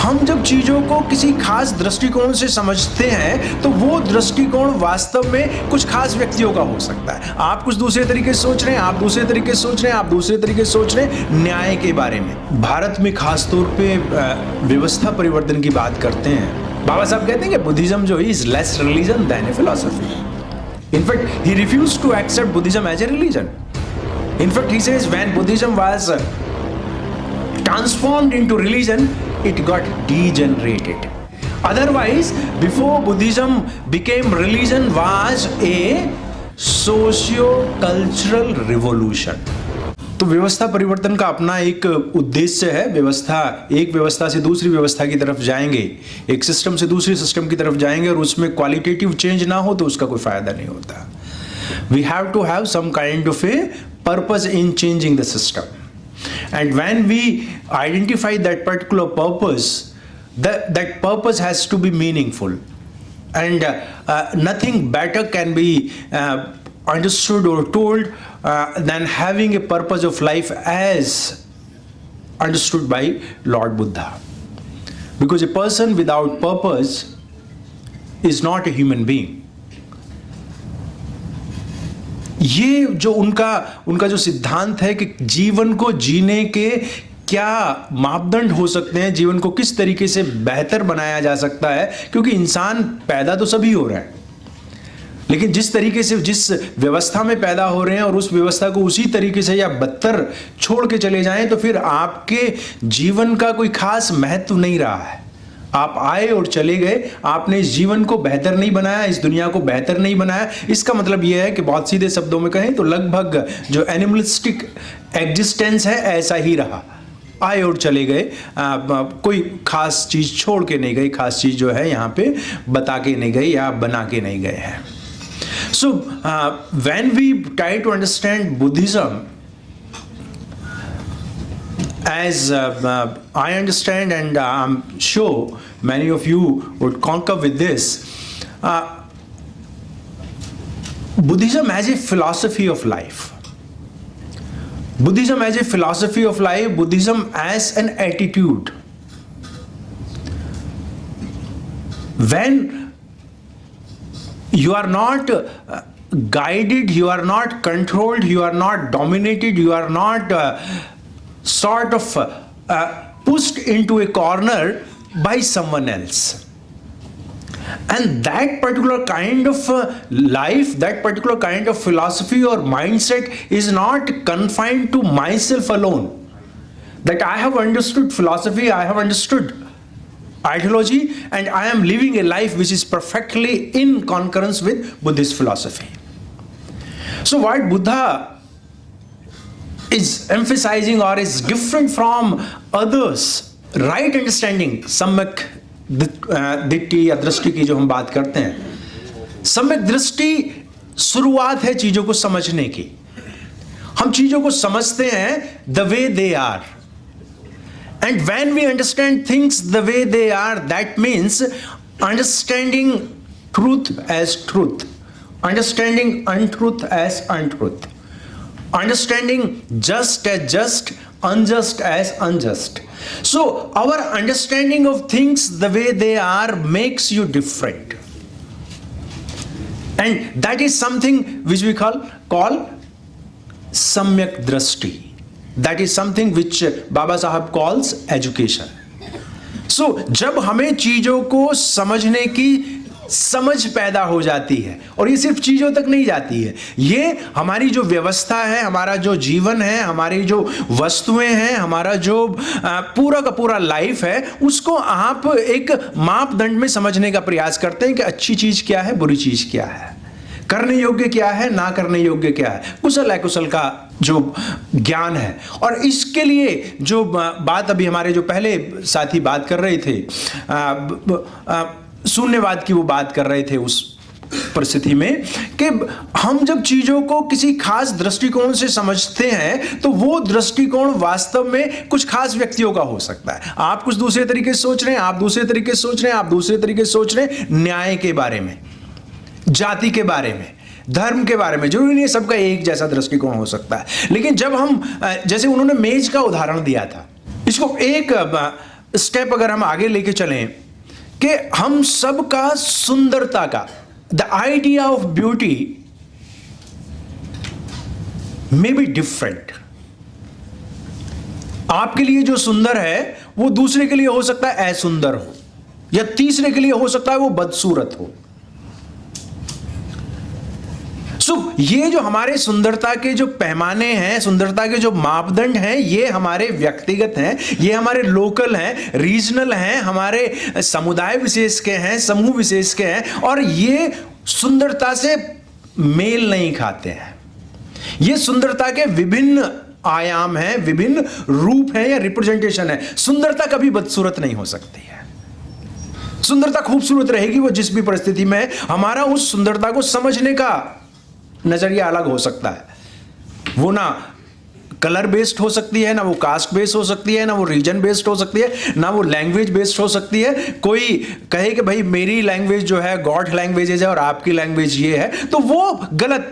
हम जब चीजों को किसी खास दृष्टिकोण से समझते हैं तो वो दृष्टिकोण वास्तव में कुछ खास व्यक्तियों का हो सकता है। आप कुछ दूसरे तरीके से सोच रहे हैं, आप दूसरे तरीके से सोच रहे हैं, आप दूसरे तरीके से सोच रहे हैं न्याय के बारे में। भारत में खास तौर पे व्यवस्था परिवर्तन की बात करते हैं। बाबा साहब कहते हैं कि बुद्धिज्म जो is less religion than a philosophy. In fact he refused to accept Buddhism as a religion. In fact he says when Buddhism was transformed into religion, it got degenerated. Otherwise, before Buddhism became religion was a socio-cultural revolution. तो व्यवस्था परिवर्तन का अपना एक उद्देश्य है। एक व्यवस्था से दूसरी व्यवस्था की तरफ जाएंगे, एक सिस्टम से दूसरे सिस्टम की तरफ जाएंगे और उसमें क्वालिटेटिव चेंज ना हो तो उसका कोई फायदा नहीं होता। We have to have some kind of a purpose in changing the system. And when we identify that particular purpose, that purpose has to be meaningful, and nothing better can be understood or told than having a purpose of life as understood by Lord Buddha. Because a person without purpose is not a human being. ये जो उनका जो सिद्धांत है कि जीवन को जीने के क्या मापदंड हो सकते हैं, जीवन को किस तरीके से बेहतर बनाया जा सकता है, क्योंकि इंसान पैदा तो सभी हो रहा है, लेकिन जिस तरीके से जिस व्यवस्था में पैदा हो रहे हैं और उस व्यवस्था को उसी तरीके से या बदतर छोड़ के चले जाएं तो फिर आपके जीवन का कोई खास महत्व नहीं रहा है। आप आए और चले गए, आपने इस जीवन को बेहतर नहीं बनाया, इस दुनिया को बेहतर नहीं बनाया। इसका मतलब यह है कि बहुत सीधे शब्दों में कहें तो लगभग जो एनिमलिस्टिक एग्जिस्टेंस है ऐसा ही रहा। आए और चले गए, कोई खास चीज छोड़ के नहीं गई, खास चीज जो है यहाँ पे बता के नहीं गई या बना के नहीं गए हैं। So when we try to understand Buddhism as I understand, and I'm sure many of you would concur with this, Buddhism as a philosophy of life. Buddhism as a philosophy of life, Buddhism as an attitude. When you are not guided, you are not controlled, you are not dominated, you are not sort of pushed into a corner by someone else, and that particular kind of life, that particular kind of philosophy or mindset is not confined to myself alone, that I have understood philosophy, I have understood ideology, and I am living a life which is perfectly in concurrence with Buddhist philosophy. So what Buddha is emphasizing or is different from others, right understanding, सम्यक दृष्टि या दृष्टि की जो हम बात करते हैं। सम्यक दृष्टि शुरुआत है चीजों को समझने की। हम चीजों को समझते हैं the way they are, and when we understand things the way they are, that means understanding truth as truth, understanding untruth as untruth, understanding just as just, unjust as unjust. So our understanding of things the way they are makes you different, and that is something which we call samyak drashti. That is something which Baba Sahab calls education. So जब हमें चीजों को समझने की समझ पैदा हो जाती है, और ये सिर्फ चीजों तक नहीं जाती है, ये हमारी जो व्यवस्था है, हमारा जो जीवन है, हमारी जो वस्तुएं हैं, हमारा जो पूरा का पूरा लाइफ है, उसको आप एक मापदंड में समझने का प्रयास करते हैं कि अच्छी चीज क्या है, बुरी चीज क्या है, करने योग्य क्या है, ना करने योग्य क्या है, कुशल अकुशल का जो ज्ञान है। और इसके लिए जो बात अभी हमारे जो पहले साथी बात कर रहे थे, शून्यवाद की वो बात कर रहे थे उस परिस्थिति में कि हम जब चीजों को किसी खास दृष्टिकोण से समझते हैं तो वो दृष्टिकोण वास्तव में कुछ खास व्यक्तियों का हो सकता है। आप कुछ दूसरे तरीके से सोच रहे हैं, आप दूसरे तरीके से सोच रहे हैं, आप दूसरे तरीके से सोच रहे हैं न्याय के बारे में, जाति के बारे में, धर्म के बारे में। जरूरी नहीं सबका एक जैसा दृष्टिकोण हो सकता है, लेकिन जब हम, जैसे उन्होंने मेज का उदाहरण दिया था, इसको एक स्टेप अगर हम आगे लेके चलें कि हम सबका सुंदरता का, the idea of beauty may be different. आपके लिए जो सुंदर है वो दूसरे के लिए हो सकता है असुंदर हो, या तीसरे के लिए हो सकता है वो बदसूरत हो। ये जो हमारे सुंदरता के जो पैमाने हैं, सुंदरता के जो मापदंड हैं, ये हमारे व्यक्तिगत हैं, ये हमारे लोकल हैं, रीजनल हैं, हमारे समुदाय विशेष के हैं, समूह विशेष के हैं, और ये सुंदरता से मेल नहीं खाते हैं। ये सुंदरता के विभिन्न आयाम हैं, विभिन्न रूप हैं या रिप्रेजेंटेशन है। सुंदरता कभी बदसूरत नहीं हो सकती है। सुंदरता खूबसूरत रहेगी वो जिस भी परिस्थिति में है। हमारा उस सुंदरता को समझने का नजरिया अलग हो सकता है। वो ना कलर बेस्ड हो सकती है, ना वो कास्ट बेस्ड हो सकती है, ना वो रीजन बेस्ड हो सकती है, ना वो लैंग्वेज बेस्ड हो सकती है। कोई कहे कि भाई मेरी लैंग्वेज जो है गॉड लैंग्वेज है और आपकी लैंग्वेज ये है, तो वो गलत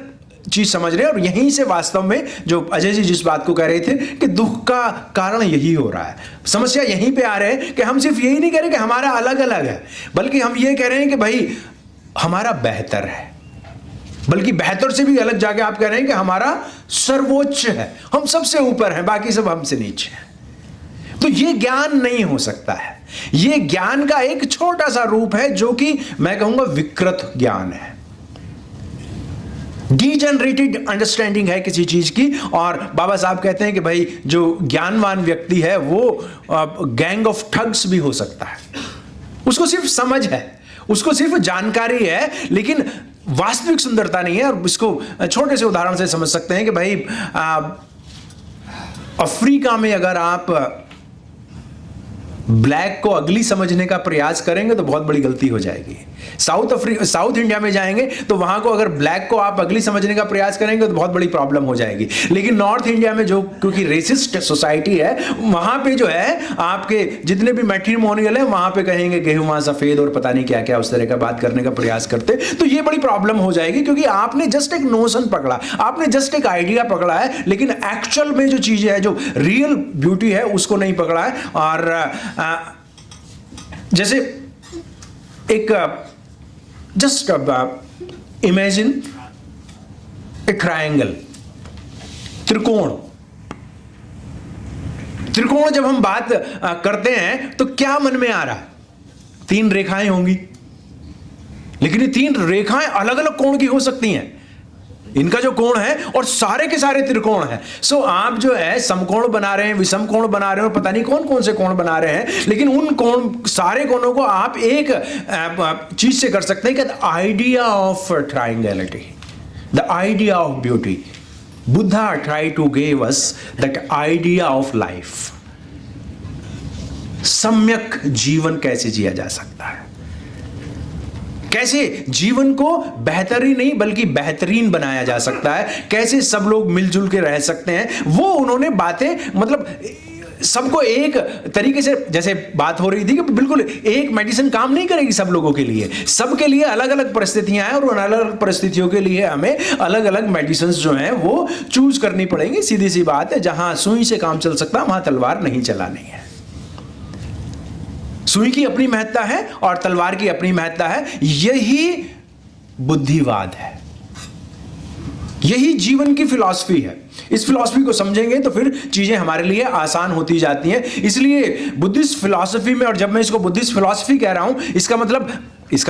चीज समझ रहे हैं। और यहीं से वास्तव में जो अजय जी जिस बात को कह रहे थे कि दुख का कारण यही हो रहा है, समस्या यहीं पे आ रहे हैं कि हम सिर्फ यही नहीं कह रहे कि हमारा अलग अलग है, बल्कि हम ये कह रहे हैं कि भाई हमारा बेहतर है, बल्कि बेहतर से भी अलग जाके आप कह रहे हैं कि हमारा सर्वोच्च है, हम सबसे ऊपर हैं, बाकी सब हमसे नीचे हैं। तो ये ज्ञान नहीं हो सकता है। ये ज्ञान का एक छोटा सा रूप है जो कि मैं कहूंगा विकृत ज्ञान है, डीजनरेटेड अंडरस्टैंडिंग है किसी चीज की। और बाबा साहब कहते हैं कि भाई जो ज्ञानवान व्यक्ति है वो गैंग ऑफ ठग्स भी हो सकता है। उसको सिर्फ समझ है, उसको सिर्फ जानकारी है, लेकिन वास्तविक सुंदरता नहीं है। और इसको छोटे से उदाहरण से समझ सकते हैं कि भाई अफ्रीका में अगर आप ब्लैक को अगली समझने का प्रयास करेंगे तो बहुत बड़ी गलती हो जाएगी। साउथ इंडिया में जाएंगे तो वहां को अगर ब्लैक को आप अगली समझने का प्रयास करेंगे तो बहुत बड़ी प्रॉब्लम हो जाएगी। लेकिन नॉर्थ इंडिया में जो क्योंकि रेसिस्ट सोसाइटी है, वहां पे जो है आपके जितने भी मैट्रिमोनियल है वहां पे कहेंगे गेहूं सफेद और पता नहीं क्या क्या उस तरह का बात करने का प्रयास करते, तो ये बड़ी प्रॉब्लम हो जाएगी। क्योंकि आपने जस्ट एक नोशन पकड़ा, आपने जस्ट एक आइडिया पकड़ा है, लेकिन एक्चुअल में जो चीजें है, जो रियल ब्यूटी है, उसको नहीं पकड़ा है। और जैसे एक जस्ट इमेजिन ए ट्रायंगल, त्रिकोण। त्रिकोण जब हम बात करते हैं तो क्या मन में आ रहा है? 3 रेखाएं होंगी, लेकिन ये 3 रेखाएं अलग अलग कोण की हो सकती हैं। इनका जो कोण है और सारे के सारे त्रिकोण है। सो आप जो है समकोण बना रहे हैं, विषम कोण बना रहे हैं, और पता नहीं कौन कौन से कोण बना रहे हैं, लेकिन उन कोण सारे कोणों को आप एक चीज से कर सकते हैं कि the idea of triangularity, the idea of beauty. Buddha try to give us that idea of life. सम्यक जीवन कैसे जिया जा सकता है, कैसे जीवन को बेहतर ही नहीं बल्कि बेहतरीन बनाया जा सकता है, कैसे सब लोग मिलजुल के रह सकते हैं, वो उन्होंने बातें मतलब सबको एक तरीके से, जैसे बात हो रही थी कि बिल्कुल एक मेडिसिन काम नहीं करेगी सब लोगों के लिए, सबके लिए अलग अलग परिस्थितियां हैं और उन अलग अलग परिस्थितियों के लिए हमें अलग अलग मेडिसिन जो हैं वो चूज करनी पड़ेंगी। सीधी सी बात है, जहां सुई से काम चल सकता वहां तलवार नहीं चलानी है। सुई की अपनी महत्ता है और तलवार की अपनी महत्ता है। यही बुद्धिवाद है, यही जीवन की फिलॉसफी है। इस फिलॉसफी को समझेंगे तो फिर चीजें हमारे लिए आसान होती जाती हैं। इसलिए बुद्धिस्ट फिलॉसफी में, और जब मैं इसको बुद्धिस्ट फिलॉसफी कह रहा हूं, इसका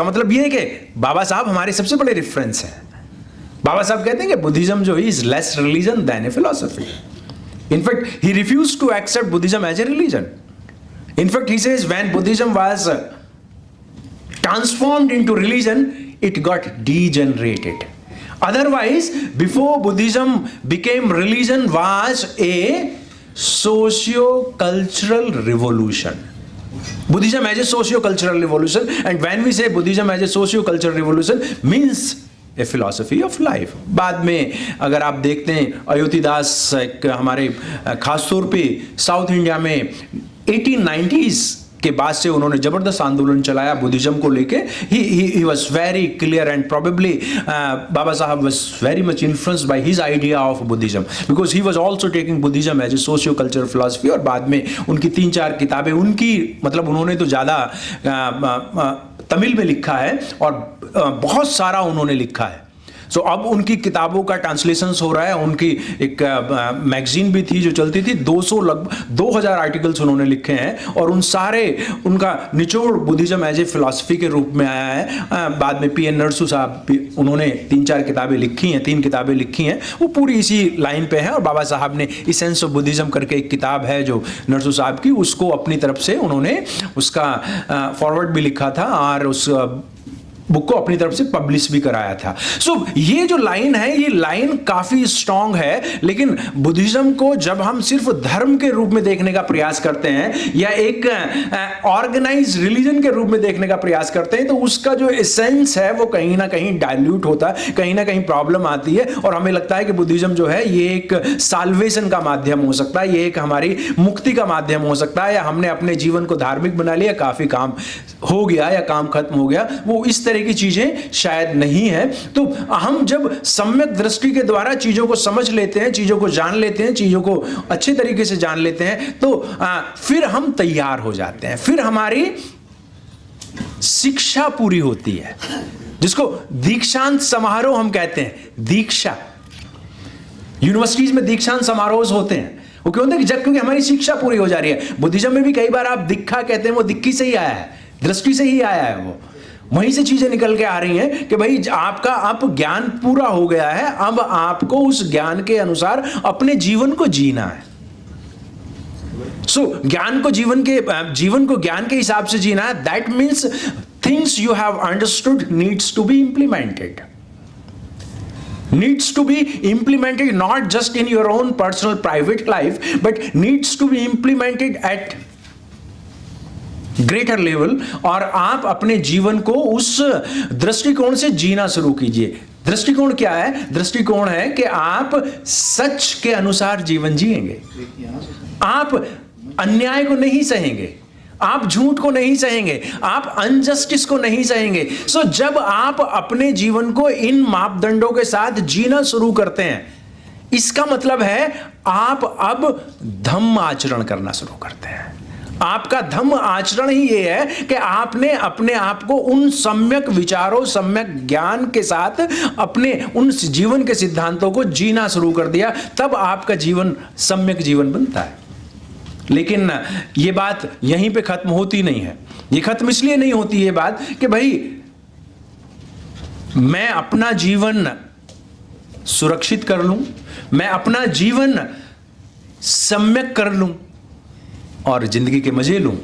मतलब यह है कि बाबा साहब हमारे सबसे बड़े रेफरेंस हैं। बाबा साहब कहते हैं कि बुद्धिज्म जो is less religion than a philosophy. In fact he refused to accept Buddhism as a religion. In fact, he says when Buddhism was transformed into religion, it got degenerated. Otherwise, before Buddhism became religion was a socio-cultural revolution. Buddhism as a socio-cultural revolution, and when we say Buddhism as a socio-cultural revolution means a philosophy of life. बाद में अगर आप देखते हैं अयोध्यादास हमारे खासतौर पे south India में 1890s के बाद से उन्होंने जबरदस्त आंदोलन चलाया बुद्धिज्म को लेके. He was very clear and probably Baba Saheb was very much influenced by his idea of Buddhism, because he was also taking Buddhism as a socio cultural philosophy. और बाद में उनकी 3-4 किताबें, उनकी मतलब उन्होंने तो ज़्यादा तमिल में लिखा है और बहुत सारा उन्होंने लिखा है. सो अब उनकी किताबों का ट्रांसलेशन हो रहा है. उनकी एक मैगजीन भी थी जो चलती थी, 2000 आर्टिकल्स उन्होंने लिखे हैं और उन सारे उनका निचोड़ बुद्धिज्म एज ए फिलॉसफी के रूप में आया है. बाद में पी एन नरसू साहब भी, उन्होंने 3-4 किताबें लिखी हैं, 3 किताबें लिखी हैं, वो पूरी इसी लाइन पे है. और बाबा साहब ने इसेंस ऑफ बुद्धिज्म करके एक किताब है जो नरसू साहब की, उसको अपनी तरफ से उन्होंने उसका फॉरवर्ड भी लिखा था और उस बुक को अपनी तरफ से पब्लिश भी कराया था. सो ये जो लाइन है, ये लाइन काफी स्ट्रांग है. लेकिन बुद्धिज्म को जब हम सिर्फ धर्म के रूप में देखने का प्रयास करते हैं या एक ऑर्गेनाइज रिलीजन के रूप में देखने का प्रयास करते हैं, तो उसका जो एसेंस है वो कहीं ना कहीं डाइल्यूट होता है, कहीं ना कहीं प्रॉब्लम आती है. और हमें लगता है कि बुद्धिज्म जो है ये एक साल्वेशन का माध्यम हो सकता है, ये एक हमारी मुक्ति का माध्यम हो सकता है, या हमने अपने जीवन को धार्मिक बना लिया, काफी काम हो गया या काम खत्म हो गया. वो इस तरह की चीजें शायद नहीं है. तो हम जब सम्यक दृष्टि के द्वारा चीजों को समझ लेते हैं, चीजों को जान लेते हैं, चीजों को अच्छे तरीके से जान लेते हैं, तो फिर हम तैयार हो जाते हैं, फिर हमारी शिक्षा पूरी होती है, जिसको दीक्षांत समारोह हम कहते हैं. दीक्षा, यूनिवर्सिटीज में दीक्षांत समारोह होते हैं. वो क्यों होते हैं? क्योंकि हमारी शिक्षा पूरी हो जा रही है. बुद्धिज्म में भी कई बार आप दीक्षा कहते हैं, वो दिक्की से ही आया है, दृष्टि से ही आया है, वो वहीं से चीजें निकल के आ रही हैं कि भाई आपका अब ज्ञान पूरा हो गया है, अब आपको उस ज्ञान के अनुसार अपने जीवन को जीना है. ज्ञान को जीवन को ज्ञान के हिसाब से जीना है. That means things you have understood needs to be implemented. Needs to be implemented not just in your own personal private life, but needs to be implemented at greater level. और आप अपने जीवन को उस दृष्टिकोण से जीना शुरू कीजिए. दृष्टिकोण क्या है? दृष्टिकोण है कि आप सच के अनुसार जीवन जिएंगे, आप अन्याय को नहीं सहेंगे, आप झूठ को नहीं सहेंगे, आप अनजस्टिस को नहीं सहेंगे. सो जब आप अपने जीवन को इन मापदंडों के साथ जीना शुरू करते हैं, इसका मतलब है आप अब धम्म आचरण करना शुरू करते हैं. आपका धम्म आचरण ही ये है कि आपने अपने आप को उन सम्यक विचारों, सम्यक ज्ञान के साथ अपने उन जीवन के सिद्धांतों को जीना शुरू कर दिया. तब आपका जीवन सम्यक जीवन बनता है. लेकिन ये बात यहीं पे खत्म होती नहीं है. ये खत्म इसलिए नहीं होती ये बात कि भाई मैं अपना जीवन सुरक्षित कर लूं, मैं अपना जीवन सम्यक कर लूं और जिंदगी के मजे लूं.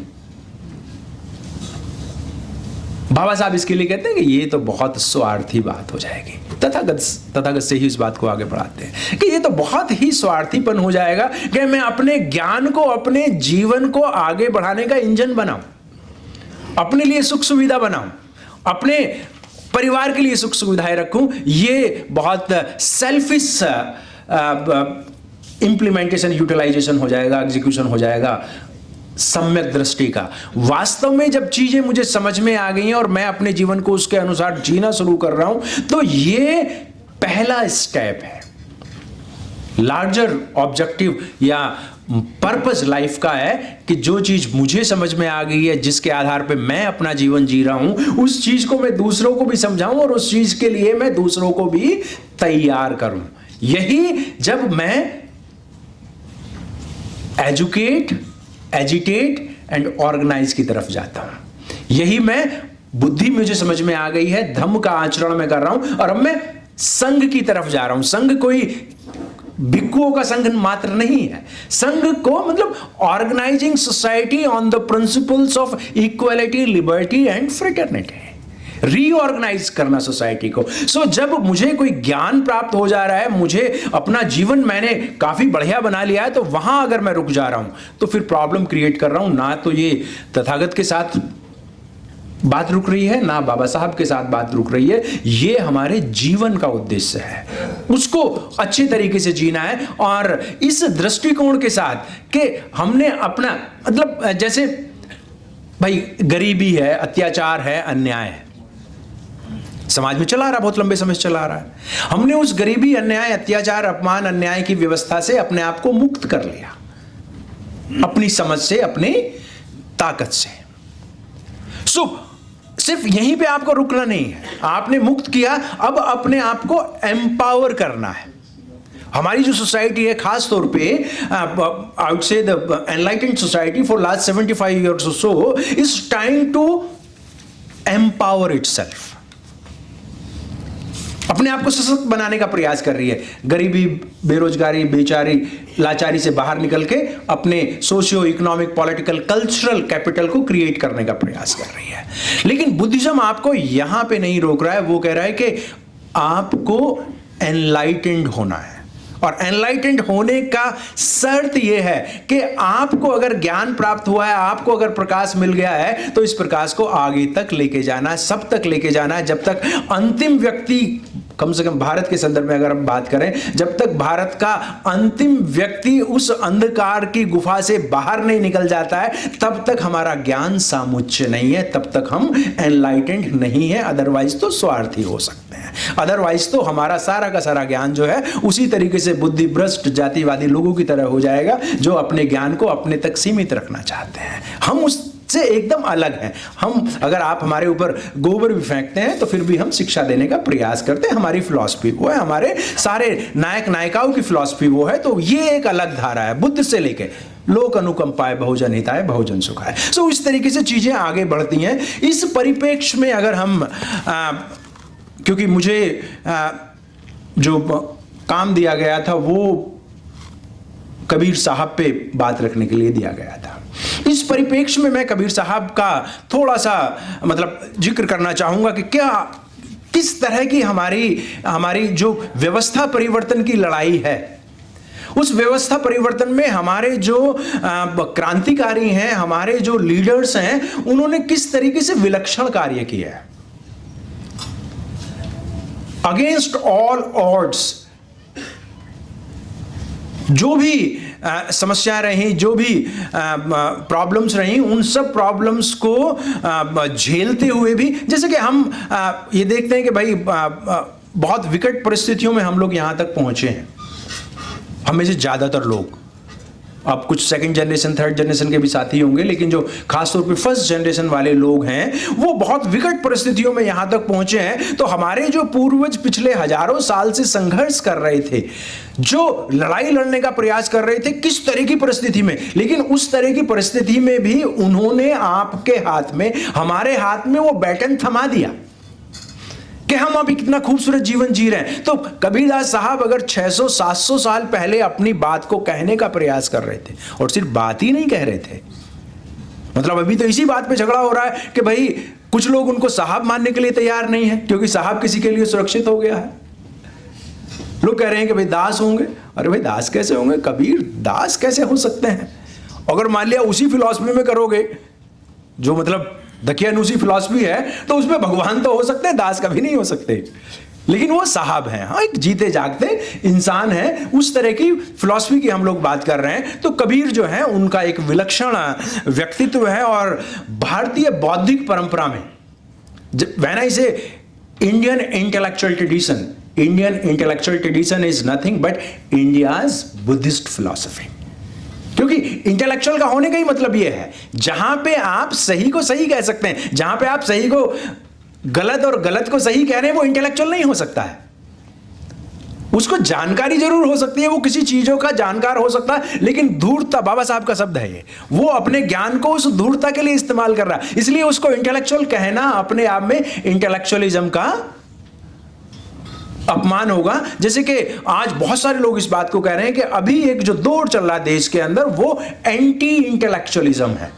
बाबा साहब इसके लिए कहते हैं कि ये तो बहुत स्वार्थी बात हो जाएगी. तथागत से ही इस बात को आगे बढ़ाते हैं कि ये तो बहुत ही स्वार्थीपन हो जाएगा कि मैं अपने ज्ञान को, अपने जीवन को आगे बढ़ाने का इंजन बनाऊं, अपने लिए सुख सुविधा बनाऊं, अपने परिवार के लिए सुख सुविधाएं रखूं. ये बहुत सेल्फिश इंप्लीमेंटेशन, यूटिलाइजेशन हो जाएगा, एग्जीक्यूशन हो जाएगा सम्यक दृष्टि का. वास्तव में जब चीजें मुझे समझ में आ गई हैं और मैं अपने जीवन को उसके अनुसार जीना शुरू कर रहा हूं, तो ये पहला स्टेप है. लार्जर ऑब्जेक्टिव या पर्पस लाइफ का है कि जो चीज मुझे समझ में आ गई है, जिसके आधार पे मैं अपना जीवन जी रहा हूं, उस चीज को मैं दूसरों को भी समझाऊं और उस चीज के लिए मैं दूसरों को भी तैयार करूं. यही जब मैं एजुकेट, एजिटेट एंड ऑर्गेनाइज की तरफ जाता हूं, यही मैं बुद्धि मुझे समझ में आ गई है, धम्म का आचरण मैं कर रहा हूं और अब मैं संघ की तरफ जा रहा हूं. संघ कोई भिक्षुओं का संघ मात्र नहीं है. संघ को मतलब organising society on the principles of equality, liberty and fraternity. Reorganise करना सोसाइटी को. सो जब मुझे कोई ज्ञान प्राप्त हो जा रहा है, मुझे अपना जीवन मैंने काफी बढ़िया बना लिया है, तो वहां अगर मैं रुक जा रहा हूं तो फिर प्रॉब्लम क्रिएट कर रहा हूं. ना तो ये तथागत के साथ बात रुक रही है, ना बाबा साहब के साथ बात रुक रही है. ये हमारे जीवन का उद्देश्य है, उसको अच्छे तरीके से जीना है. और इस दृष्टिकोण के साथ कि हमने अपना मतलब जैसे भाई गरीबी है, अत्याचार है, अन्याय है, समाज में चला रहा, बहुत लंबे समय से चला रहा है। हमने उस गरीबी, अन्याय, अत्याचार, अपमान, अन्याय की व्यवस्था से अपने आप को मुक्त कर लिया, अपनी समझ से, अपनी ताकत से। सिर्फ यहीं पे आपको रुकना नहीं है, आपने मुक्त किया, अब अपने आप को एम्पावर करना है। हमारी जो सोसाइटी है, खास तौर पे आई वुड से the enlightened society for last 75 years or so is trying to empower itself, अपने आप को सशक्त बनाने का प्रयास कर रही है। गरीबी, बेरोजगारी, बेचारी, लाचारी से बाहर निकल के अपने socio economic, political, cultural capital को क्रिएट करने का प्रयास कर रही है। लेकिन बुद्धिज्म आपको यहां पे नहीं रोक रहा है, वो कह रहा है कि आपको एनलाइटेंड होना है, और एनलाइटेंड होने का शर्त यह है कि आपको अगर ज्ञान प्राप्त हुआ है, आपको अगर प्रकाश मिल गया है, तो इस प्रकाश को आगे तक लेके जाना है, सब तक लेके जाना है, जब तक अंतिम व्यक्ति, कम से कम भारत के संदर्भ में अगर हम बात करें, जब तक भारत का अंतिम व्यक्ति उस अंधकार की गुफा से बाहर नहीं निकल जाता है, तब तक हमारा ज्ञान सामुच्य नहीं है, तब तक हम एनलाइटेंड नहीं है। अदरवाइज तो स्वार्थी हो सकते हैं, अदरवाइज तो हमारा सारा का सारा ज्ञान जो है उसी तरीके से बुद्धि भ्रष्ट जातिवादी लोगों की तरह हो जाएगा, जो अपने ज्ञान को अपने तक सीमित रखना चाहते हैं। हम उससे एकदम अलग हैं। हम, अगर आप हमारे ऊपर गोबर भी फेंकते हैं तो फिर भी हम शिक्षा देने का प्रयास करते हैं। हमारी फिलॉसफी वो है, हमारे सारे नायक नायिकाओं की फिलॉसफी वो है। तो ये एक अलग धारा है, बुद्ध से लेके लोक अनुकंपाए, बहुजन हिताय, बहुजन सुखाय। सो इस तरीके से चीजें आगे बढ़ती हैं। इस परिप्रेक्ष्य में अगर हम क्योंकि मुझे जो काम दिया गया था वो कबीर साहब पे बात रखने के लिए दिया गया था, इस परिप्रेक्ष्य में मैं कबीर साहब का थोड़ा सा मतलब जिक्र करना चाहूंगा कि क्या, किस तरह की हमारी जो व्यवस्था परिवर्तन की लड़ाई है, उस व्यवस्था परिवर्तन में हमारे जो क्रांतिकारी हैं, हमारे जो लीडर्स हैं, उन्होंने किस तरीके से विलक्षण कार्य किया है। अगेंस्ट ऑल ऑड्स जो भी समस्याएं रही, जो भी प्रॉब्लम्स रही, उन सब प्रॉब्लम्स को झेलते हुए भी, जैसे कि हम ये देखते हैं कि भाई बहुत विकट परिस्थितियों में हम लोग यहां तक पहुंचे हैं। हमें से ज्यादातर लोग, अब कुछ सेकंड जनरेशन, थर्ड जनरेशन के भी साथी होंगे, लेकिन जो खासतौर पे फर्स्ट जनरेशन वाले लोग हैं, वो बहुत विकट परिस्थितियों में यहां तक पहुंचे हैं। तो हमारे जो पूर्वज पिछले हजारों साल से संघर्ष कर रहे थे, जो लड़ाई लड़ने का प्रयास कर रहे थे, किस तरह की परिस्थिति में, लेकिन उस तरह की परिस्थिति में भी उन्होंने आपके हाथ में, हमारे हाथ में वो बैटन थमा दिया कि हम अभी कितना खूबसूरत जीवन जी रहे हैं। तो कबीरदास साहब अगर 600-700 साल पहले अपनी बात को कहने का प्रयास कर रहे थे, और सिर्फ बात ही नहीं कह रहे थे, मतलब अभी तो इसी बात पे झगड़ा हो रहा है कि भाई कुछ लोग उनको साहब मानने के लिए तैयार नहीं है, क्योंकि साहब किसी के लिए सुरक्षित हो गया है। लोग कह रहे हैं कि भाई दास होंगे। अरे भाई दास कैसे होंगे? कबीर दास कैसे हो सकते हैं? अगर मान लिया उसी फिलॉसफी में करोगे, जो मतलब दकियानूसी फिलॉसफी है, तो उसमें भगवान तो हो सकते हैं, दास कभी नहीं हो सकते। लेकिन वो साहब हैं, हाँ, एक जीते जागते इंसान है। उस तरह की फिलॉसफी की हम लोग बात कर रहे हैं। तो कबीर जो है, उनका एक विलक्षण व्यक्तित्व है, और भारतीय बौद्धिक परंपरा में, व्हेन आई से Indian intellectual tradition, Indian intellectual tradition is nothing but India's Buddhist philosophy. क्योंकि इंटेलेक्चुअल का होने का ही मतलब यह है, जहां पे आप सही को सही कह सकते हैं, जहां पे आप सही को गलत और गलत को सही कह रहे हैं, वो इंटेलेक्चुअल नहीं हो सकता है। उसको जानकारी जरूर हो सकती है, वो किसी चीजों का जानकार हो सकता है, लेकिन धूर्तता, बाबा साहब का शब्द है ये, वो अपने ज्ञान को उस धूर्तता के लिए इस्तेमाल कर रहा है, इसलिए उसको इंटेलेक्चुअल कहना अपने आप में इंटेलेक्चुअलिज्म का अपमान होगा। जैसे कि आज बहुत सारे लोग इस बात को कह रहे हैं कि अभी एक जो दौर चल रहा है देश के अंदर, वो एंटी इंटेलेक्चुअलिज्म है।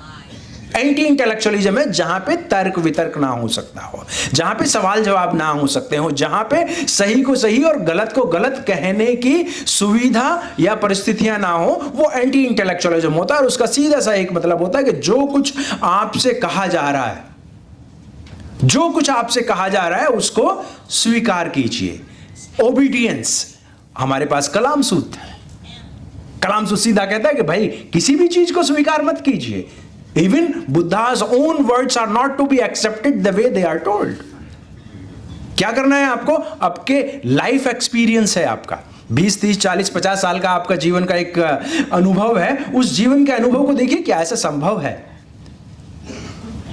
एंटी इंटेलेक्चुअलिज्म है जहां पे तर्क वितर्क ना हो सकता हो, जहां पे सवाल जवाब ना हो सकते हो, जहां पे सही को सही और गलत को गलत कहने की सुविधा या परिस्थितियां ना हो, वो एंटी इंटेलेक्चुअलिज्म होता है। और उसका सीधा सा एक मतलब होता है कि जो कुछ आपसे कहा जा रहा है, जो कुछ आपसे कहा जा रहा है, उसको स्वीकार कीजिए। ओबीडियंस। हमारे पास कलाम सूत्र है, कलाम सूत्र सीधा कहता है कि भाई किसी भी चीज को स्वीकार मत कीजिए, Even Buddha's own words are not to be accepted the way they are told. क्या करना है आपको? आपके लाइफ एक्सपीरियंस है आपका 20, 30, 40, 50 साल का आपका जीवन का एक अनुभव है, उस जीवन के अनुभव को देखिए क्या ऐसा संभव है।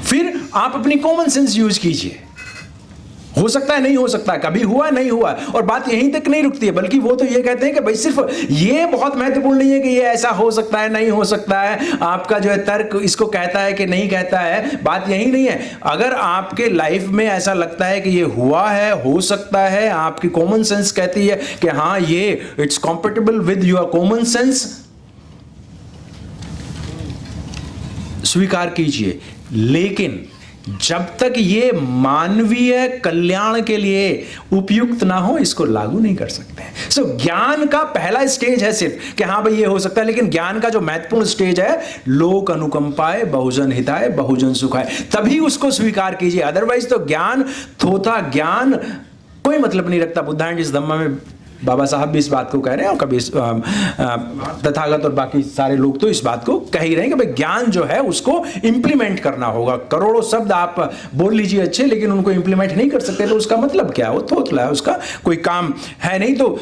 फिर आप अपनी कॉमन सेंस यूज कीजिए। हो सकता है, नहीं हो सकता, कभी हुआ नहीं हुआ, और बात यहीं तक नहीं रुकती है, बल्कि वो तो ये कहते हैं कि भाई सिर्फ ये बहुत महत्वपूर्ण नहीं है कि ये ऐसा हो सकता है, नहीं हो सकता है, आपका जो है तर्क इसको कहता है कि नहीं कहता है, बात यही नहीं है। अगर आपके लाइफ में ऐसा लगता है कि ये हुआ है, हो सकता है, आपकी कॉमन सेंस कहती है कि हाँ ये it's compatible with your common sense, स्वीकार कीजिए। लेकिन जब तक ये मानवीय कल्याण के लिए उपयुक्त ना हो, इसको लागू नहीं कर सकते। सो ज्ञान का पहला स्टेज है सिर्फ कि हाँ भाई ये हो सकता है, लेकिन ज्ञान का जो महत्वपूर्ण स्टेज है, लोक अनुकंपाए बहुजन हिताय बहुजन सुखाय, तभी उसको स्वीकार कीजिए। अदरवाइज तो ज्ञान थोथा ज्ञान कोई मतलब नहीं रखता। बुद्धा एंड इस धम्मा में बाबा साहब भी इस बात को कह रहे हैं, और कभी तथागत और बाकी सारे लोग तो इस बात को कह ही रहे हैं कि भाई ज्ञान जो है उसको इंप्लीमेंट करना होगा। करोड़ों शब्द आप बोल लीजिए अच्छे, लेकिन उनको इंप्लीमेंट नहीं कर सकते तो उसका मतलब क्या है? वो थोथला है, उसका कोई काम है नहीं। तो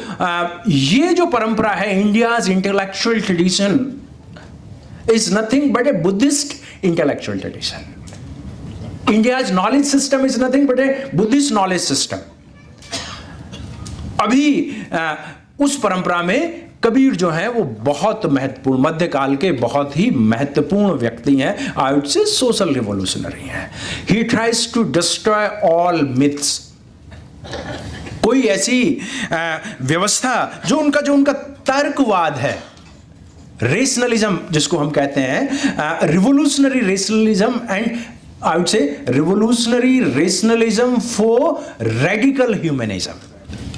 ये जो परंपरा है, India's intellectual tradition is nothing but A Buddhist intellectual tradition. India's knowledge system is nothing but A Buddhist knowledge system. अभी उस परंपरा में कबीर जो है वो बहुत महत्वपूर्ण, मध्यकाल के बहुत ही महत्वपूर्ण व्यक्ति हैं। I would say social revolutionary हैं। He tries to destroy all myths. कोई ऐसी व्यवस्था जो उनका तर्कवाद है, रेशनलिज्म जिसको हम कहते हैं, revolutionary rationalism, and I would से revolutionary rationalism for radical humanism.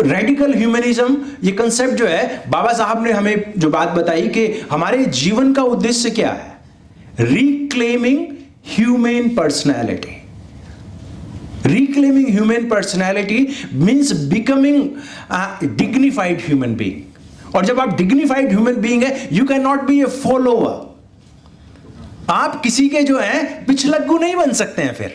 Radical humanism ये कंसेप्ट जो है, बाबा साहब ने हमें जो बात बताई कि हमारे जीवन का उद्देश्य क्या है, reclaiming human personality. Reclaiming human personality means becoming dignified human being. और जब आप डिग्निफाइड ह्यूमन बीइंग है, you can not be A follower. आप किसी के जो है पिछलग्गू नहीं बन सकते हैं, फिर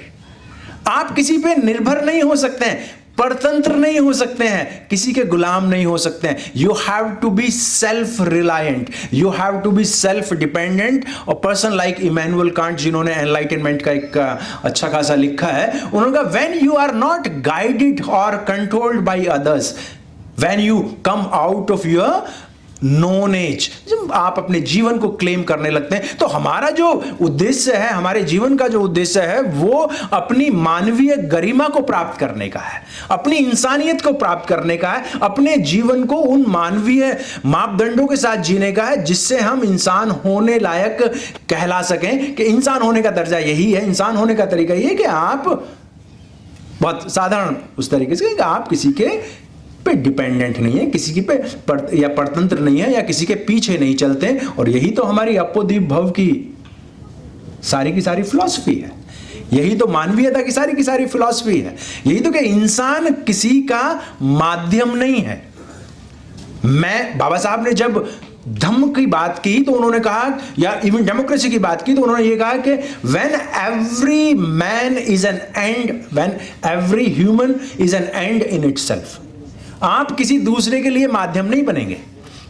आप किसी पे निर्भर नहीं हो सकते हैं, परतंत्र नहीं हो सकते हैं, किसी के गुलाम नहीं हो सकते हैं। You have to be self reliant, you have to be self dependent. और पर्सन लाइक इमैनुअल कांट, जिन्होंने एनलाइटनमेंट का एक अच्छा खासा लिखा है, उन्होंने कहा when you are not guided और controlled by others, when you come out of your nonage, जब आप अपने जीवन को क्लेम करने लगते हैं, तो हमारा जो उद्देश्य है, हमारे जीवन का जो उद्देश्य है, वो अपनी मानवीय गरिमा को प्राप्त करने का है, अपनी इंसानियत को प्राप्त करने का है, अपने जीवन को उन मानवीय मापदंडों के साथ जीने का है जिससे हम इंसान होने लायक कहला सकें। कि इंसान होने का दर्जा यही है, इंसान होने का तरीका यही है कि आप बहुत साधारण उस तरीके से कि आप किसी के पे डिपेंडेंट नहीं है, किसी के पे या परतंत्र नहीं है, या किसी के पीछे नहीं चलते। और यही तो हमारी अपोदीप भव की सारी फिलॉसफी है, यही तो मानवीयता की सारी फिलॉसफी है। यही तो कि इंसान किसी का माध्यम नहीं है। बाबा साहब ने जब धम्म की बात की तो उन्होंने कहा, या इवन डेमोक्रेसी की बात की तो उन्होंने ये कहा कि when every man is an and, when every human is an and in itself. आप किसी दूसरे के लिए माध्यम नहीं बनेंगे,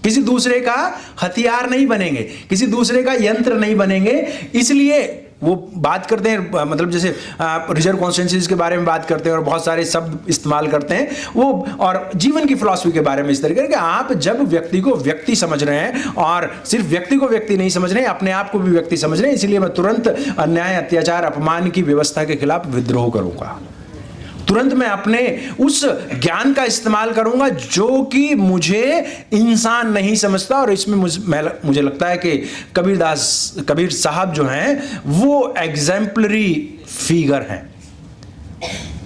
किसी दूसरे का हथियार नहीं बनेंगे, किसी दूसरे का यंत्र नहीं बनेंगे। इसलिए वो बात करते हैं, मतलब जैसे रिजर्व कॉन्स्टिट्यूंसीज के बारे में बात करते हैं और बहुत सारे शब्द इस्तेमाल करते हैं वो, और जीवन की फिलॉसफी के बारे में इस तरीके कि आप जब व्यक्ति को व्यक्ति समझ रहे हैं, और सिर्फ व्यक्ति को व्यक्ति नहीं समझ रहे हैं, अपने आप को भी व्यक्ति समझ रहे हैं, इसलिए मैं तुरंत अन्याय, अत्याचार, अपमान की व्यवस्था के खिलाफ विद्रोह करूंगा। तुरंत मैं अपने उस ज्ञान का इस्तेमाल करूंगा जो कि मुझे इंसान नहीं समझता। और इसमें मुझे लगता है कि कबीर साहब जो हैं वो एग्जाम्पलरी फिगर हैं।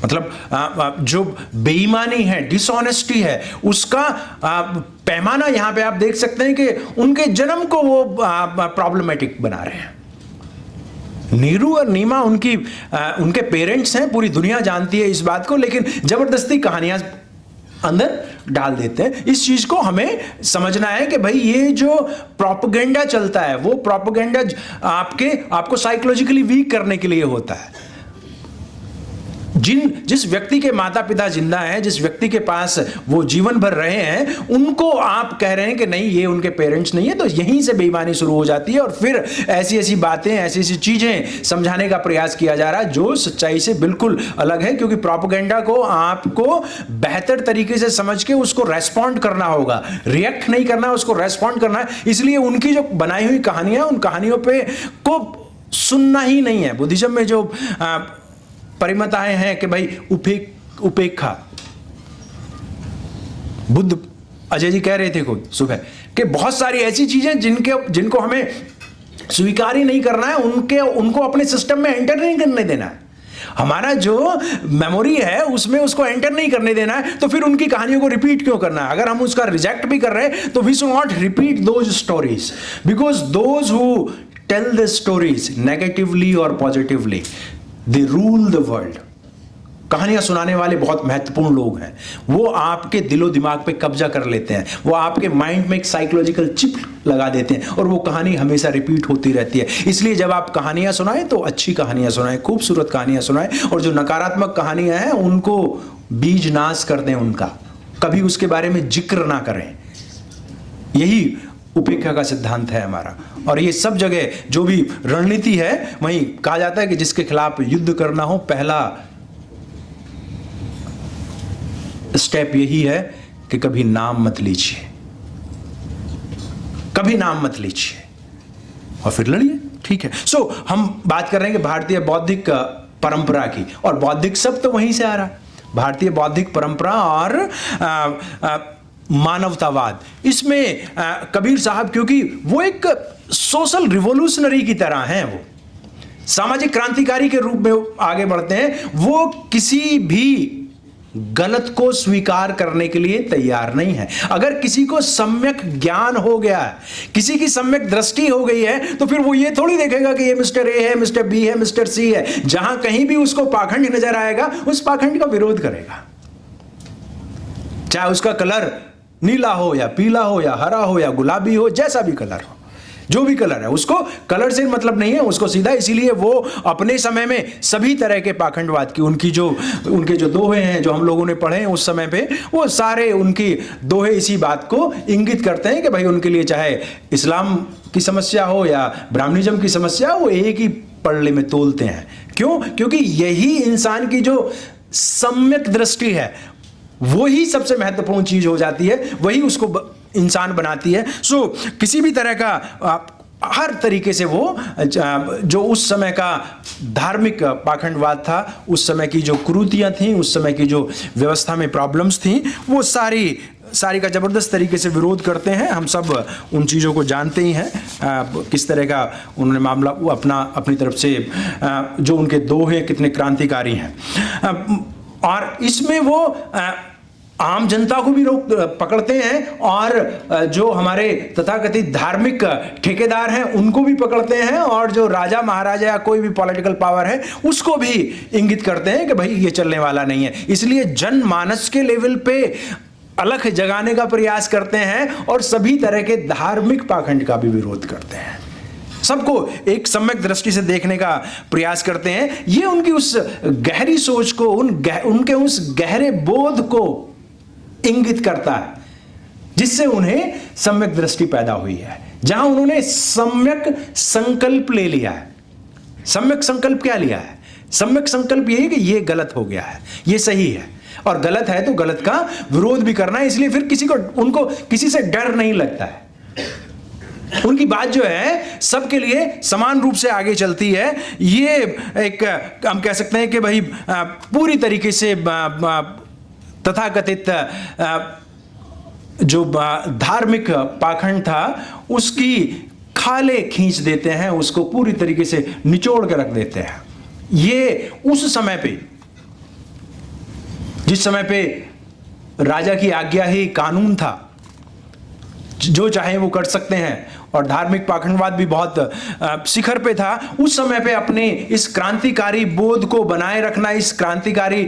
मतलब जो बेईमानी है, डिसऑनेस्टी है, उसका पैमाना यहां पे आप देख सकते हैं कि उनके जन्म को वो प्रॉब्लमेटिक बना रहे हैं। नीरू और नीमा उनके पेरेंट्स हैं, पूरी दुनिया जानती है इस बात को, लेकिन जबरदस्ती कहानियां अंदर डाल देते हैं। इस चीज को हमें समझना है कि भाई ये जो प्रोपेगेंडा चलता है वो प्रोपेगेंडा आपको साइकोलॉजिकली वीक करने के लिए होता है। जिस व्यक्ति के माता पिता जिंदा हैं, जिस व्यक्ति के पास वो जीवन भर रहे हैं, उनको आप कह रहे हैं कि नहीं ये उनके पेरेंट्स नहीं है, तो यहीं से बेईमानी शुरू हो जाती है और फिर ऐसी ऐसी बातें, ऐसी ऐसी चीजें समझाने का प्रयास किया जा रहा है जो सच्चाई से बिल्कुल अलग है। क्योंकि प्रोपेगेंडा को आपको बेहतर तरीके से समझ के उसको रेस्पॉन्ड करना होगा, रिएक्ट नहीं करना है, उसको रेस्पॉन्ड करना है। इसलिए उनकी जो बनाई हुई कहानियां, उन कहानियों पे को सुनना ही नहीं है। बुद्धिज्म में जो परिमताएं हैं कि भाई उपेक्षा, बुद्ध, अजय जी कह रहे थे खुद सुबह कि बहुत सारी ऐसी चीजें जिनको हमें स्वीकार ही नहीं करना है, उनको अपने सिस्टम में एंटर नहीं करने देना है। हमारा जो मेमोरी है उसमें उसको एंटर नहीं करने देना है, तो फिर उनकी कहानियों को रिपीट क्यों करना है? अगर हम उसका रिजेक्ट भी कर रहे हैं तो we should not repeat those stories, because those who tell the stories negatively और positively they rule the world. कहानियां सुनाने वाले बहुत महत्वपूर्ण लोग हैं। वो आपके दिलो दिमाग पे कब्जा कर लेते हैं, वो आपके माइंड में एक साइकोलॉजिकल चिप लगा देते हैं और वो कहानी हमेशा रिपीट होती रहती है। इसलिए जब आप कहानियां सुनाएं तो अच्छी कहानियां सुनाएं, खूबसूरत कहानियां सुनाएं, और जो नकारात्मक कहानियां हैं उनको बीज नाश कर दें, उनका कभी उसके बारे में जिक्र ना करें। यही उपेक्षा का सिद्धांत है हमारा। और ये सब जगह जो भी रणनीति है, वहीं कहा जाता है कि जिसके खिलाफ युद्ध करना हो, पहला स्टेप यही है कि कभी नाम मत लीजिए, कभी नाम मत लीजिए और फिर लड़िए। ठीक है। सो हम बात कर रहे हैं कि भारतीय बौद्धिक परंपरा की, और बौद्धिक शब्द तो वहीं से आ रहा है, भारतीय बौद्धिक परंपरा और मानवतावाद। इसमें कबीर साहब, क्योंकि वो एक सोशल रिवॉल्यूशनरी की तरह हैं, वो सामाजिक क्रांतिकारी के रूप में आगे बढ़ते हैं। वो किसी भी गलत को स्वीकार करने के लिए तैयार नहीं है। अगर किसी को सम्यक ज्ञान हो गया है, किसी की सम्यक दृष्टि हो गई है, तो फिर वो ये थोड़ी देखेगा कि ये मिस्टर ए है, मिस्टर बी है, मिस्टर सी है। जहां कहीं भी उसको पाखंड नजर आएगा, उस पाखंड का विरोध करेगा, चाहे उसका कलर नीला हो या पीला हो या हरा हो या गुलाबी हो, जैसा भी कलर हो, जो भी कलर है, उसको कलर से मतलब नहीं है, उसको सीधा। इसीलिए वो अपने समय में सभी तरह के पाखंडवाद की उनके जो दोहे हैं जो हम लोगों ने पढ़े हैं उस समय पे, वो सारे उनकी दोहे इसी बात को इंगित करते हैं कि भाई उनके लिए चाहे इस्लाम की समस्या हो या ब्राह्मणिज्म की समस्या हो, वो एक ही पल्ले में तोलते हैं। क्यों? क्योंकि यही इंसान की जो सम्यक दृष्टि है वही सबसे महत्वपूर्ण चीज हो जाती है, वही उसको इंसान बनाती है। सो किसी भी तरह का हर तरीके से वो जो उस समय का धार्मिक पाखंडवाद था, उस समय की जो कुरीतियां थी, उस समय की जो व्यवस्था में प्रॉब्लम्स थी, वो सारी का जबरदस्त तरीके से विरोध करते हैं। हम सब उन चीज़ों को जानते ही हैं, किस तरह का उन्होंने मामला वो अपनी तरफ से जो उनके दोहे कितने क्रांतिकारी हैं। और इसमें वो आम जनता को भी पकड़ते हैं, और जो हमारे तथाकथित धार्मिक ठेकेदार हैं उनको भी पकड़ते हैं, और जो राजा महाराजा या कोई भी पॉलिटिकल पावर है उसको भी इंगित करते हैं कि भाई ये चलने वाला नहीं है। इसलिए जनमानस के लेवल पे अलख जगाने का प्रयास करते हैं और सभी तरह के धार्मिक पाखंड का भी विरोध करते हैं। सबको एक सम्यक दृष्टि से देखने का प्रयास करते हैं। ये उनकी उस गहरी सोच को, उनके उस गहरे बोध को इंगित करता है, जिससे उन्हें सम्यक दृष्टि पैदा हुई है, जहां उन्होंने सम्यक संकल्प ले लिया है। सम्यक संकल्प क्या लिया है? सम्यक संकल्प यही कि ये गलत हो गया है, ये सही है, और गलत है तो गलत का विरोध भी करना है। इसलिए फिर उनको किसी से डर नहीं लगता है। उनकी बात जो है सबके लिए समान रूप से आगे चलती है। ये एक हम कह सकते हैं कि भाई पूरी तरीके से तथाकथित जो धार्मिक पाखंड था उसकी खाले खींच देते हैं, उसको पूरी तरीके से निचोड़ के रख देते हैं। ये उस समय पे, जिस समय पे राजा की आज्ञा ही कानून था, जो चाहे वो कर सकते हैं, और धार्मिक पाखंडवाद भी बहुत शिखर पे था, उस समय पे अपने इस क्रांतिकारी बोध को बनाए रखना, इस क्रांतिकारी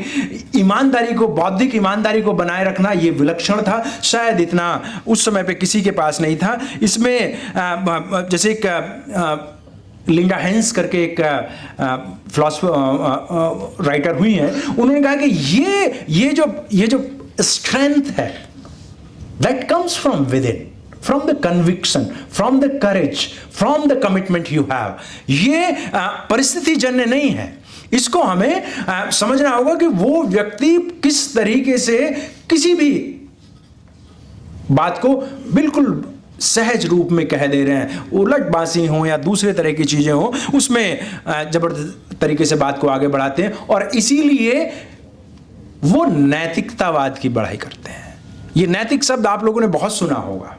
ईमानदारी को, बौद्धिक ईमानदारी को बनाए रखना, ये विलक्षण था। शायद इतना उस समय पे किसी के पास नहीं था। इसमें जैसे एक लिंडा हेंस करके एक फिलॉसफर राइटर हुई हैं, उन्होंने कहा कि ये जो स्ट्रेंथ है, that comes from with in, from the conviction, from the courage, from the commitment you have. ये परिस्थिति जन्य नहीं है। इसको हमें समझना होगा कि वो व्यक्ति किस तरीके से किसी भी बात को बिल्कुल सहज रूप में कह दे रहे हैं, उलटबाजी हो या दूसरे तरह की चीजें हो, उसमें जबरदस्त तरीके से बात को आगे बढ़ाते हैं, और इसीलिए वो नैतिकतावाद की बढ़ाई करते हैं। ये नैतिक शब्द आप लोगों ने बहुत सुना होगा।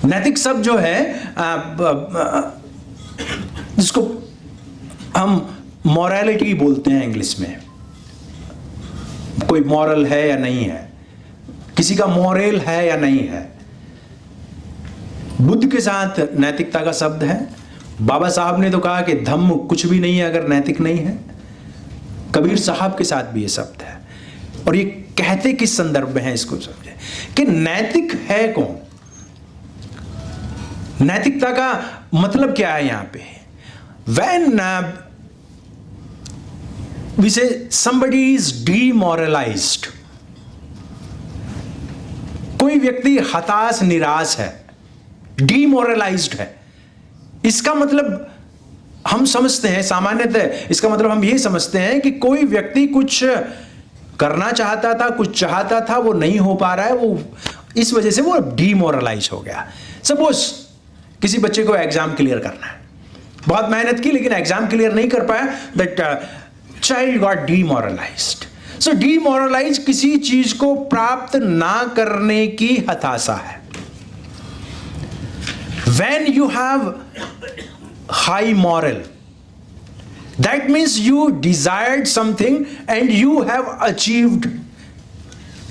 नैतिक शब्द जो है जिसको हम मॉरलिटी बोलते हैं इंग्लिश में, कोई मॉरल है या नहीं है, किसी का मॉरल है या नहीं है। बुद्ध के साथ नैतिकता का शब्द है। बाबा साहब ने तो कहा कि धम्म कुछ भी नहीं है अगर नैतिक नहीं है। कबीर साहब के साथ भी ये शब्द है। और ये कहते किस संदर्भ में है, इसको समझे कि नैतिक है कौन। नैतिकता का मतलब क्या है यहां पे। When we say somebody is demoralized, कोई व्यक्ति हताश निराश है, डीमोरलाइज्ड है, इसका मतलब हम समझते हैं सामान्यतः, इसका मतलब हम ये समझते हैं कि कोई व्यक्ति कुछ करना चाहता था, कुछ चाहता था, वो नहीं हो पा रहा है, वो इस वजह से वो डीमोरलाइज हो गया। सपोज किसी बच्चे को एग्जाम क्लियर करना है, बहुत मेहनत की लेकिन एग्जाम क्लियर नहीं कर पाया, that child got demoralised. So demoralise किसी चीज को प्राप्त ना करने की हताशा है। When you have high moral, that means you desired something and you have achieved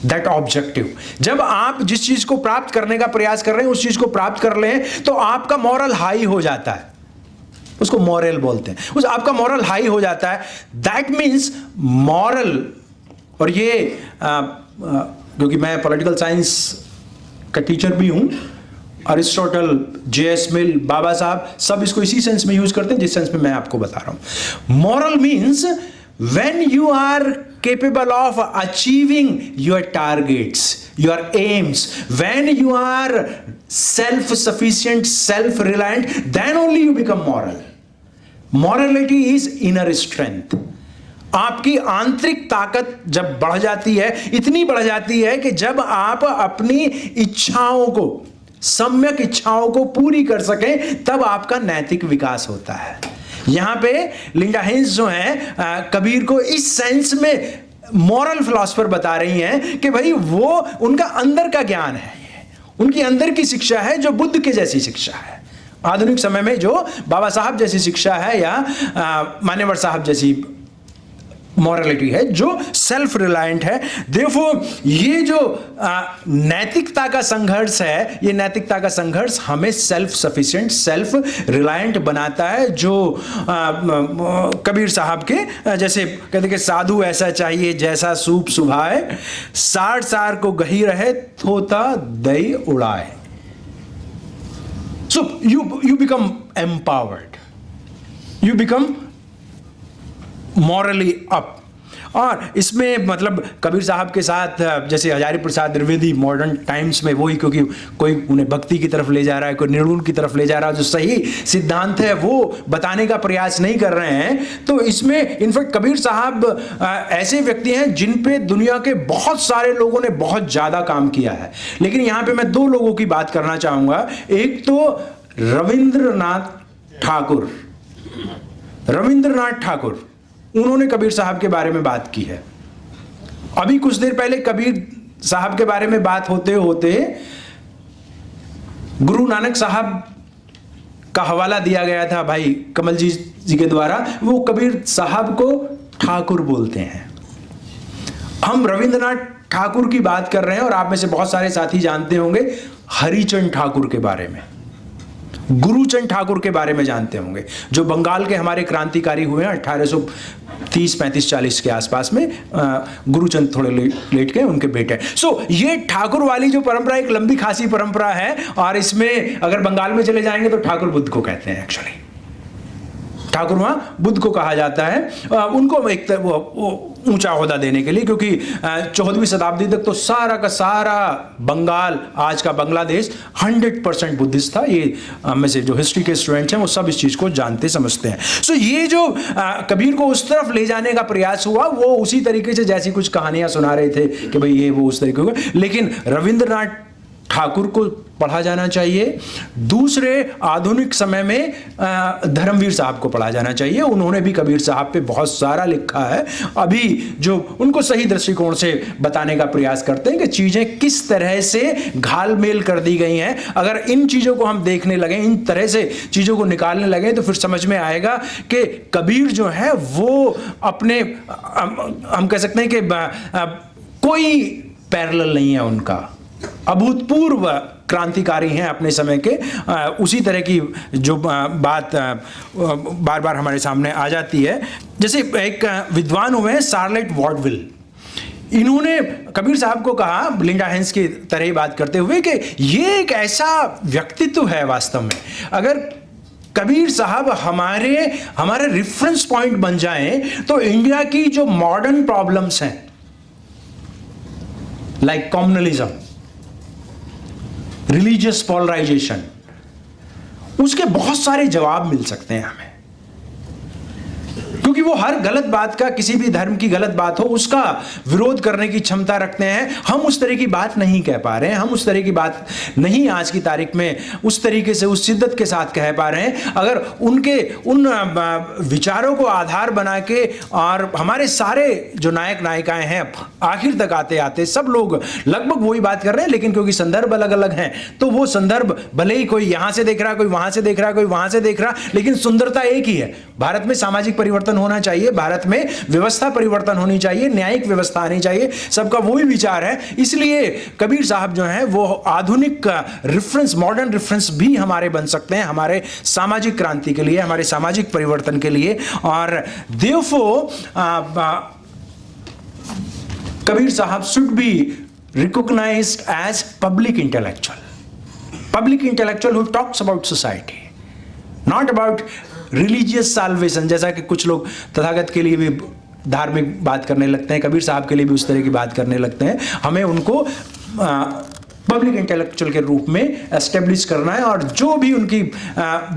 that objective. जब आप जिस चीज को प्राप्त करने का प्रयास कर रहे हैं, उस चीज को प्राप्त कर लें तो आपका मॉरल हाई हो जाता है, उसको मॉरल बोलते हैं। उस आपका मॉरल हाई हो जाता है, दैट मीन्स मॉरल। और ये क्योंकि मैं पॉलिटिकल साइंस का टीचर भी हूं, अरिस्टोटल, जे.एस. मिल, बाबा साहब सब इसको इसी सेंस में यूज करते हैं जिस सेंस में मैं आपको बता रहा हूं। Moral means when you are capable of achieving your targets, your aims, when you are self-sufficient, self-reliant, then only you become moral. Morality is inner strength. आपकी आंतरिक ताकत जब बढ़ जाती है, इतनी बढ़ जाती है कि जब आप अपनी इच्छाओं को, सम्यक इच्छाओं को पूरी कर सकें, तब आपका नैतिक विकास होता है। यहां पे लिंडा हेंस जो है कबीर को इस सेंस में मॉरल फिलॉसफर बता रही हैं कि भाई वो उनका अंदर का ज्ञान है, उनकी अंदर की शिक्षा है जो बुद्ध के जैसी शिक्षा है। आधुनिक समय में जो बाबा साहब जैसी शिक्षा है या मान्यवर साहब जैसी मॉरलिटी है, जो सेल्फ रिलायंट है। देखो ये जो नैतिकता का संघर्ष है, ये नैतिकता का संघर्ष हमें सेल्फ सफिशिएंट, सेल्फ रिलायंट बनाता है। जो कबीर साहब के जैसे कहते कि साधु ऐसा चाहिए जैसा सूप सुभाए, सार सार को गही रहे थोता दई उड़ाए। सो you become empowered, you become morally up. और इसमें मतलब कबीर साहब के साथ जैसे हजारी प्रसाद द्विवेदी मॉडर्न टाइम्स में वही, क्योंकि कोई उन्हें भक्ति की तरफ ले जा रहा है, कोई निर्गुण की तरफ ले जा रहा है, जो सही सिद्धांत है वो बताने का प्रयास नहीं कर रहे हैं। तो इसमें इनफैक्ट कबीर साहब ऐसे व्यक्ति हैं जिन पे दुनिया के बहुत सारे लोगों ने बहुत ज़्यादा काम किया है, लेकिन यहाँ पे मैं दो लोगों की बात करना चाहूँगा। एक तो रविंद्रनाथ ठाकुर, रविंद्रनाथ ठाकुर, उन्होंने कबीर साहब के बारे में बात की है। अभी कुछ देर पहले कबीर साहब के बारे में बात होते होते गुरु नानक साहब का हवाला दिया गया था भाई कमलजीत जी के द्वारा। वो कबीर साहब को ठाकुर बोलते हैं। हम रविंद्रनाथ ठाकुर की बात कर रहे हैं और आप में से बहुत सारे साथी जानते होंगे हरिचंद ठाकुर के बारे में, गुरुचंद ठाकुर के बारे में जानते होंगे, जो बंगाल के हमारे क्रांतिकारी हुए हैं 1830, 35, 40 के आसपास में। गुरुचंद थोड़े लेट गए, उनके बेटे। सो ये ठाकुर वाली जो परंपरा एक लंबी खासी परंपरा है, और इसमें अगर बंगाल में चले जाएंगे तो ठाकुर बुद्ध को कहते हैं। एक्चुअली ठाकुर वहां बुद्ध को कहा जाता है, उनको एक ऊंचा ओहदा देने के लिए, क्योंकि 14वीं शताब्दी तक तो सारा का सारा बंगाल, आज का बांग्लादेश 100% बुद्धिस्ट था। ये में से जो हिस्ट्री के स्टूडेंट्स हैं वो सब इस चीज को जानते समझते हैं। सो ये जो कबीर को उस तरफ ले जाने का प्रयास हुआ, वो उसी तरीके से जैसी कुछ कहानियां सुना रहे थे कि भाई ये वो उस तरीके का, लेकिन रविंद्रनाथ ठाकुर को पढ़ा जाना चाहिए। दूसरे, आधुनिक समय में धर्मवीर साहब को पढ़ा जाना चाहिए। उन्होंने भी कबीर साहब पे बहुत सारा लिखा है, अभी जो उनको सही दृष्टिकोण से बताने का प्रयास करते हैं कि चीजें किस तरह से घालमेल कर दी गई हैं। अगर इन चीजों को हम देखने लगे, इन तरह से चीजों को निकालने लगे, तो फिर समझ में आएगा कि कबीर जो है वो अपने, हम कह सकते हैं कि कोई पैरेलल नहीं है उनका, अभूतपूर्व क्रांतिकारी हैं अपने समय के। उसी तरह की जो बात बार बार हमारे सामने आ जाती है। जैसे एक विद्वान हुए हैं शार्लेट वॉडविल, इन्होंने कबीर साहब को कहा, लिंडा हेंस की तरह ही बात करते हुए, कि ये एक ऐसा व्यक्तित्व है वास्तव में, अगर कबीर साहब हमारे रेफरेंस पॉइंट बन जाएं तो इंडिया की जो मॉडर्न प्रॉब्लम्स हैं, लाइक कम्युनलिज्म, रिलीजियस पोलराइजेशन, उसके बहुत सारे जवाब मिल सकते हैं हमें। क्योंकि वो हर गलत बात का, किसी भी धर्म की गलत बात हो उसका विरोध करने की क्षमता रखते हैं। हम उस तरह की बात नहीं कह पा रहे हैं, हम उस तरह की बात नहीं आज की तारीख में उस तरीके से, उस शिद्दत के साथ कह पा रहे हैं। अगर उनके उन विचारों को आधार बना के, और हमारे सारे जो नायक नायिकाएं हैं आखिर तक आते आते सब लोग लगभग वही बात कर रहे हैं, लेकिन क्योंकि संदर्भ अलग अलग हैं, तो वो संदर्भ भले ही कोई यहां से देख रहा, कोई वहां से देख रहा, कोई वहां से देख रहा, लेकिन सुंदरता एक ही है। भारत में सामाजिक परिवर्तन होना चाहिए, भारत में व्यवस्था परिवर्तन होनी चाहिए, न्यायिक व्यवस्था आनी चाहिए, सबका वही विचार है। इसलिए कबीर साहब जो हैं वो आधुनिक रेफरेंस, मॉडर्न रेफरेंस भी हमारे बन सकते हैं, हमारे सामाजिक क्रांति के लिए, हमारे सामाजिक परिवर्तन के लिए। और therefore Kabir sahab should be recognised as public intellectual who talks about society, not about religious salvation. जैसा कि कुछ लोग तथागत के लिए भी धार्मिक बात करने लगते हैं, कबीर साहब के लिए भी उस तरह की बात करने लगते हैं। हमें उनको पब्लिक इंटेलेक्चुअल के रूप में एस्टेब्लिश करना है, और जो भी उनकी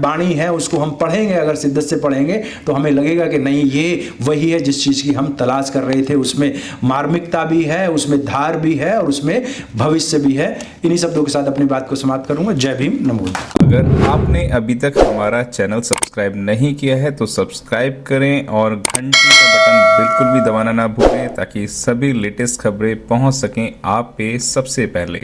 वाणी है उसको हम पढ़ेंगे, अगर शिद्दत से पढ़ेंगे तो हमें लगेगा कि नहीं, ये वही है जिस चीज़ की हम तलाश कर रहे थे। उसमें मार्मिकता भी है, उसमें धार भी है, और उसमें भविष्य भी है। इन्हीं शब्दों के साथ अपनी बात को समाप्त करूंगा। जय भीम, नमो। अगर आपने अभी तक हमारा चैनल सब्सक्राइब नहीं किया है तो सब्सक्राइब करें, और घंटी का बटन बिल्कुल भी दबाना ना भूलें, ताकि सभी लेटेस्ट खबरें पहुंच सकें आप पे सबसे पहले।